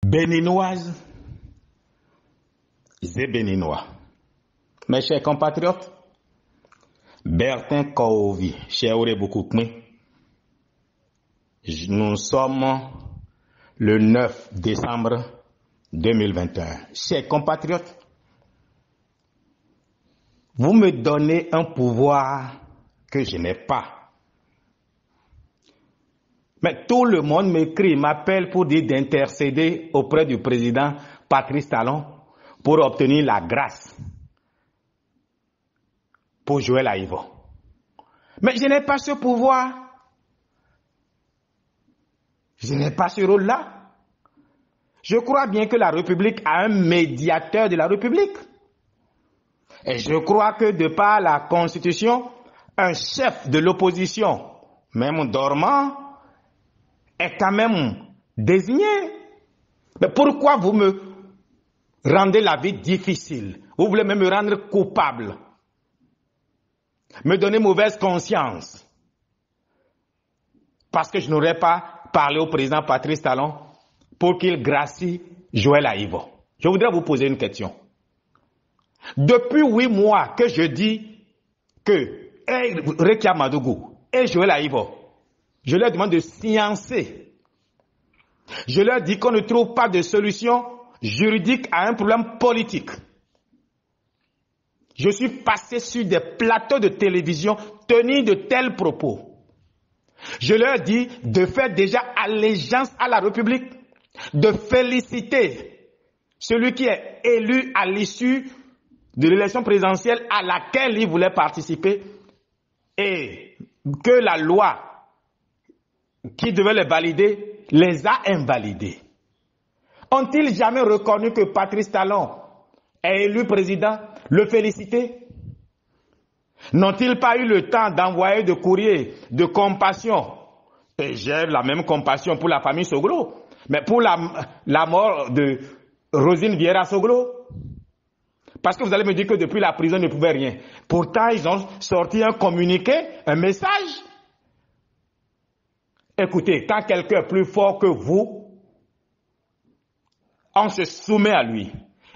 Béninoises et Béninois, mes chers compatriotes, Bertin Kouovi, cher Boukoukoumé, nous sommes le 9 décembre 2021. Chers compatriotes, vous me donnez un pouvoir que je n'ai pas. Mais tout le monde m'écrit, m'appelle pour dire d'intercéder auprès du président Patrice Talon pour obtenir la grâce pour Joël Aïvo. Mais je n'ai pas ce pouvoir. Je n'ai pas ce rôle-là. Je crois bien que la République a un médiateur de la République. Et je crois que de par la Constitution, un chef de l'opposition, même dormant, est quand même désigné. Mais pourquoi vous me rendez la vie difficile? Vous voulez même me rendre coupable, me donner mauvaise conscience, parce que je n'aurais pas parlé au président Patrice Talon pour qu'il gracie Joël Aïvo. Je voudrais vous poser une question. Depuis 8 mois que je dis que Rekia Madougou et Joël Aïvo, je leur demande de sciencer. Je leur dis qu'on ne trouve pas de solution juridique à un problème politique. Je suis passé sur des plateaux de télévision tenus de tels propos. Je leur dis de faire déjà allégeance à la République, de féliciter celui qui est élu à l'issue de l'élection présidentielle à laquelle ils voulaient participer et que la loi qui devait les valider les a invalidés. Ont-ils jamais reconnu que Patrice Talon est élu président, le féliciter? N'ont-ils pas eu le temps d'envoyer de courriers de compassion? Et j'ai la même compassion pour la famille Soglo, mais pour la mort de Rosine Vieira Soglo. Parce que vous allez me dire que depuis la prison, ils ne pouvaient rien. Pourtant, ils ont sorti un communiqué, un message. Écoutez, quand quelqu'un est plus fort que vous, on se soumet à lui.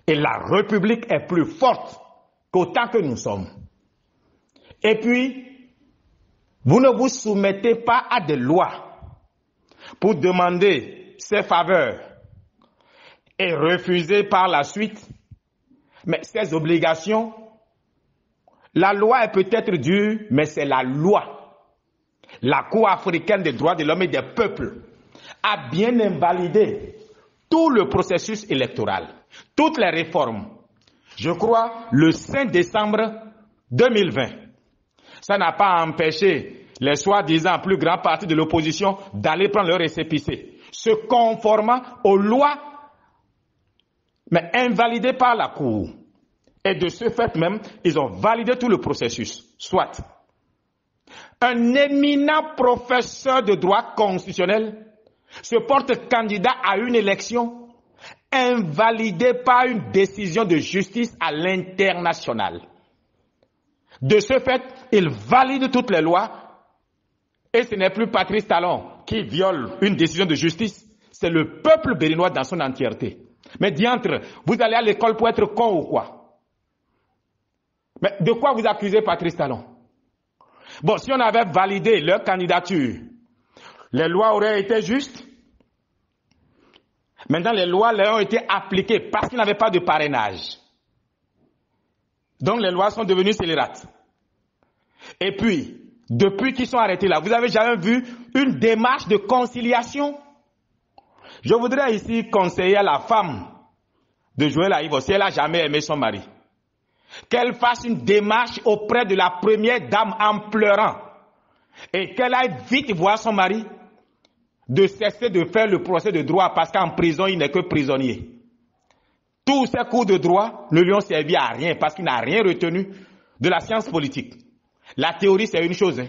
Et la République est plus forte qu'autant que nous sommes. Et puis, vous ne vous soumettez pas à des lois pour demander ces faveurs et refuser par la suite. Mais ces obligations, la loi est peut-être dure, mais c'est la loi. La Cour africaine des droits de l'homme et des peuples a bien invalidé tout le processus électoral, toutes les réformes. Je crois le 5 décembre 2020. Ça n'a pas empêché les soi-disant plus grands partis de l'opposition d'aller prendre leur récépissé, se conformant aux lois, mais invalidées par la Cour. Et de ce fait même, ils ont validé tout le processus. Soit. Un éminent professeur de droit constitutionnel se porte candidat à une élection invalidée par une décision de justice à l'international. De ce fait, il valide toutes les lois et ce n'est plus Patrice Talon qui viole une décision de justice, c'est le peuple béninois dans son entièreté. Mais diantre, vous allez à l'école pour être con ou quoi? Mais de quoi vous accusez Patrice Talon? Bon, si on avait validé leur candidature, les lois auraient été justes. Maintenant, les lois leur ont été appliquées parce qu'ils n'avaient pas de parrainage. Donc, les lois sont devenues scélérates. Et puis, depuis qu'ils sont arrêtés là, vous avez jamais vu une démarche de conciliation? Je voudrais ici conseiller à la femme de Joël Aïvo, si elle n'a jamais aimé son mari, qu'elle fasse une démarche auprès de la première dame en pleurant et qu'elle aille vite voir son mari de cesser de faire le procès de droit parce qu'en prison, il n'est que prisonnier. Tous ces cours de droit ne lui ont servi à rien parce qu'il n'a rien retenu de la science politique. La théorie, c'est une chose,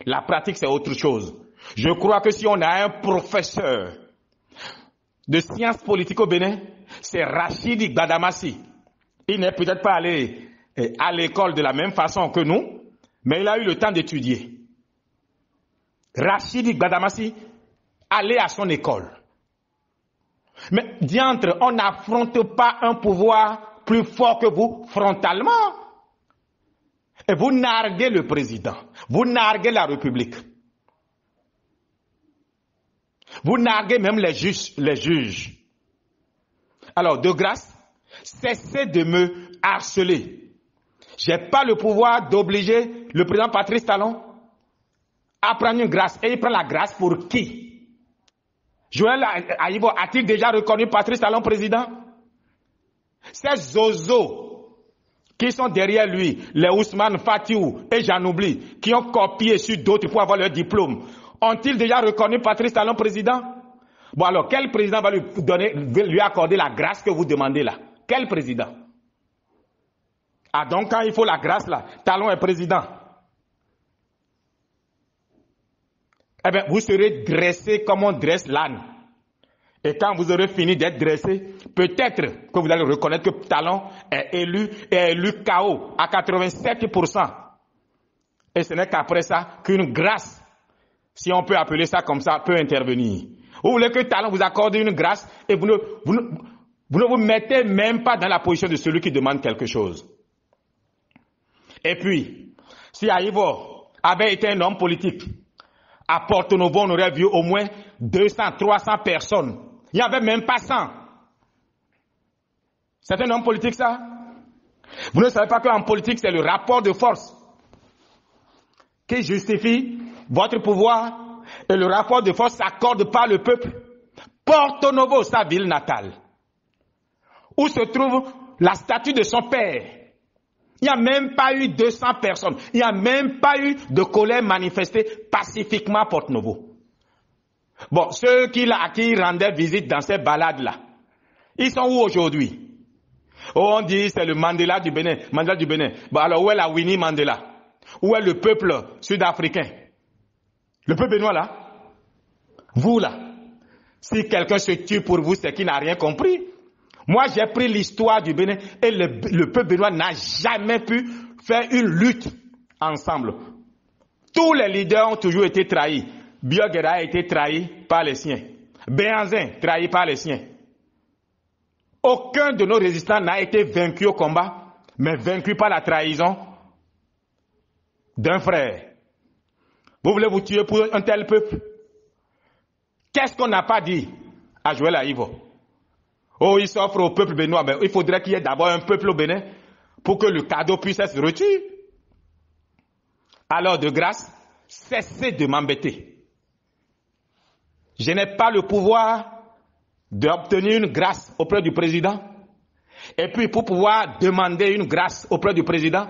la pratique, c'est autre chose. Je crois que si on a un professeur de sciences politiques au Bénin, c'est Rachidi Gbadamassi. Il n'est peut-être pas allé à l'école de la même façon que nous, mais il a eu le temps d'étudier. Rachidi Gbadamassi allait à son école. Mais diantre, on n'affronte pas un pouvoir plus fort que vous frontalement. Et vous narguez le président. Vous narguez la République. Vous narguez même les juges. Alors, de grâce, cessez de me harceler. Je n'ai pas le pouvoir d'obliger le président Patrice Talon à prendre une grâce. Et il prend la grâce pour qui? Joël Aïvo a-t-il déjà reconnu Patrice Talon président? Ces zozos qui sont derrière lui, les Ousmane Fatiou et j'en oublie, qui ont copié sur d'autres pour avoir leur diplôme, ont-ils déjà reconnu Patrice Talon président? Bon alors, quel président va lui accorder la grâce que vous demandez là? Quel président? Ah donc quand il faut la grâce là, Talon est président. Eh bien, vous serez dressé comme on dresse l'âne. Et quand vous aurez fini d'être dressé, peut-être que vous allez reconnaître que Talon est élu KO à 87%. Et ce n'est qu'après ça qu'une grâce, si on peut appeler ça comme ça, peut intervenir. Vous voulez que Talon vous accorde une grâce et vous ne vous mettez même pas dans la position de celui qui demande quelque chose. Et puis, si Aïvo avait été un homme politique, à Porto Novo, on aurait vu au moins 200, 300 personnes. Il n'y avait même pas 100. C'est un homme politique, ça? Vous ne savez pas qu'en politique, c'est le rapport de force qui justifie votre pouvoir et le rapport de force s'accorde par le peuple. Porto Novo, sa ville natale, où se trouve la statue de son père. Il n'y a même pas eu 200 personnes. Il n'y a même pas eu de colère manifestée pacifiquement à Porto Novo. Bon, ceux qui rendaient visite dans ces balades-là, ils sont où aujourd'hui? Oh, on dit c'est le Mandela du Bénin. Bon, alors où est la Winnie Mandela? Où est le peuple sud-africain? Le peuple béninois là? Vous là? Si quelqu'un se tue pour vous, c'est qu'il n'a rien compris. Moi, j'ai pris l'histoire du Bénin et le peuple béninois n'a jamais pu faire une lutte ensemble. Tous les leaders ont toujours été trahis. Biogera a été trahi par les siens. Béhanzin, trahi par les siens. Aucun de nos résistants n'a été vaincu au combat, mais vaincu par la trahison d'un frère. Vous voulez vous tuer pour un tel peuple? Qu'est-ce qu'on n'a pas dit à Joël Aïvo? Oh, il s'offre au peuple béninois. Mais il faudrait qu'il y ait d'abord un peuple au Bénin pour que le cadeau puisse être reçu. Alors, de grâce, cessez de m'embêter. Je n'ai pas le pouvoir d'obtenir une grâce auprès du président. Et puis, pour pouvoir demander une grâce auprès du président,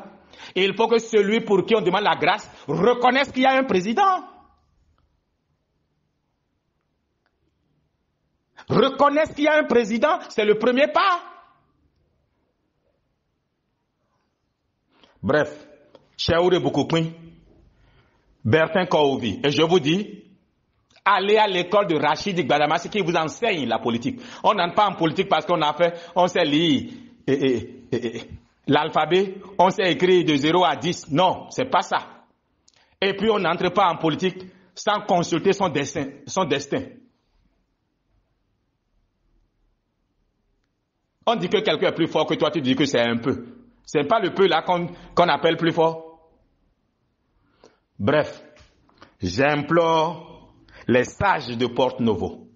il faut que celui pour qui on demande la grâce reconnaisse qu'il y a un président. Reconnaissent qu'il y a un président, c'est le premier pas. Bref, Cheoure Boukoukouin, Bertin Kouovi, et je vous dis, allez à l'école de Rachid Gbadamassi qui vous enseigne la politique. On n'entre pas en politique parce on sait lire l'alphabet, on sait écrire de 0 à 10. Non, c'est pas ça. Et puis on n'entre pas en politique sans consulter son destin. On dit que quelqu'un est plus fort que toi, tu dis que c'est un peu. C'est pas le peu là qu'on appelle plus fort. Bref, j'implore les sages de Porto Novo,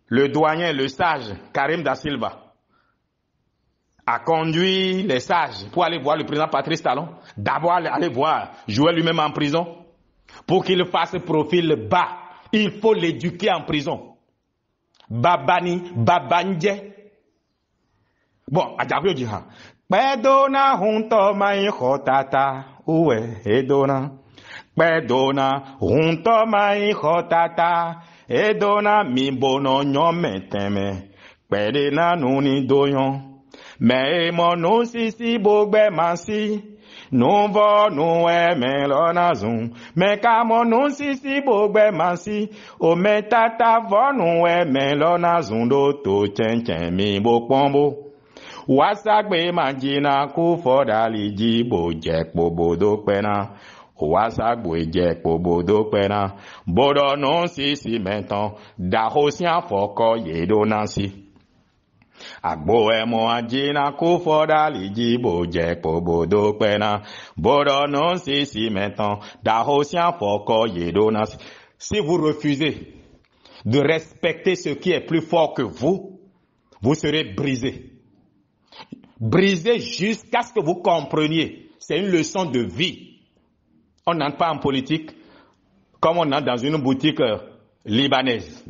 le doyen, le sage Karim Da Silva, a conduit les sages pour aller voir le président Patrice Talon, d'abord aller voir Joël lui-même en prison, pour qu'il fasse profil bas. Il faut l'éduquer en prison. Babanje. Bon, adabio dit ha. Bedona hunto mai khotata uwe edona. Bedona hunto mai khotata edona mi bono nyome teme. Bedena nuni doyon. Me mono sisi bogbe mansi. Nou vo nou men lona zun. Me kamo nou sisi bogbe mansi. O me tata vo nou men lona zun do to chen mi bo pombo. Wasagbe manjina ku fodali jibo jek bobo do pena. Wasa Bouédié Pobodo Pena, Bodo non si maintenant, Dahosian Foko Yedo Nancy. Agbo emo ajina kufoda liji boje Pobodo Pena, Bodo non si maintenant, Dahosian Foko Yedo Nancy. Si vous refusez de respecter ce qui est plus fort que vous, vous serez brisé. Brisé jusqu'à ce que vous compreniez. C'est une leçon de vie. On n'entre pas en politique comme on entre dans une boutique libanaise.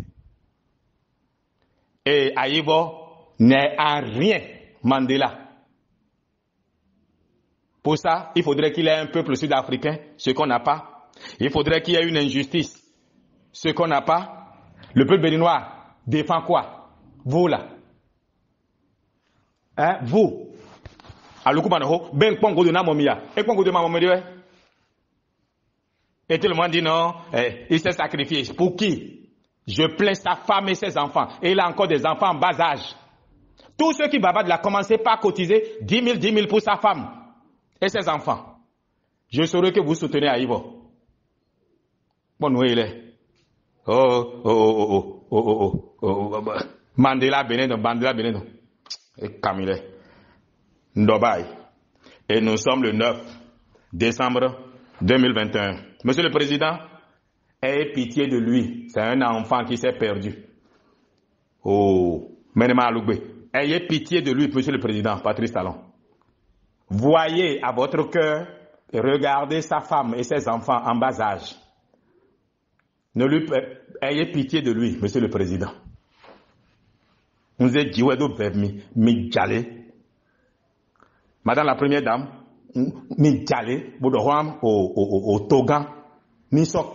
Et Aïvo n'est en rien Mandela. Pour ça, il faudrait qu'il y ait un peuple sud-africain, ce qu'on n'a pas. Il faudrait qu'il y ait une injustice, ce qu'on n'a pas. Le peuple béninois défend quoi? Vous là. Hein? Vous. Alukumanoho, ben pongo de namomia. Et pongo de mamomia. Et tout le monde dit non, il s'est sacrifié. Pour qui? Je plains sa femme et ses enfants. Et il a encore des enfants en bas âge. Tous ceux qui bavardent là, commencez par cotiser 10 000 pour sa femme et ses enfants. Je saurais que vous soutenez Aïvo. Bon, oui, il est. Mandela Benin. Et Camille. Ndobaï. Et nous sommes le 9 décembre 2021. Monsieur le Président, ayez pitié de lui. C'est un enfant qui s'est perdu. Ayez pitié de lui, Monsieur le Président, Patrice Talon. Voyez à votre cœur et regardez sa femme et ses enfants en bas âge. Ayez pitié de lui, Monsieur le Président. Nous êtes Madame la Première Dame, mi jale, bodo au Togan, ni so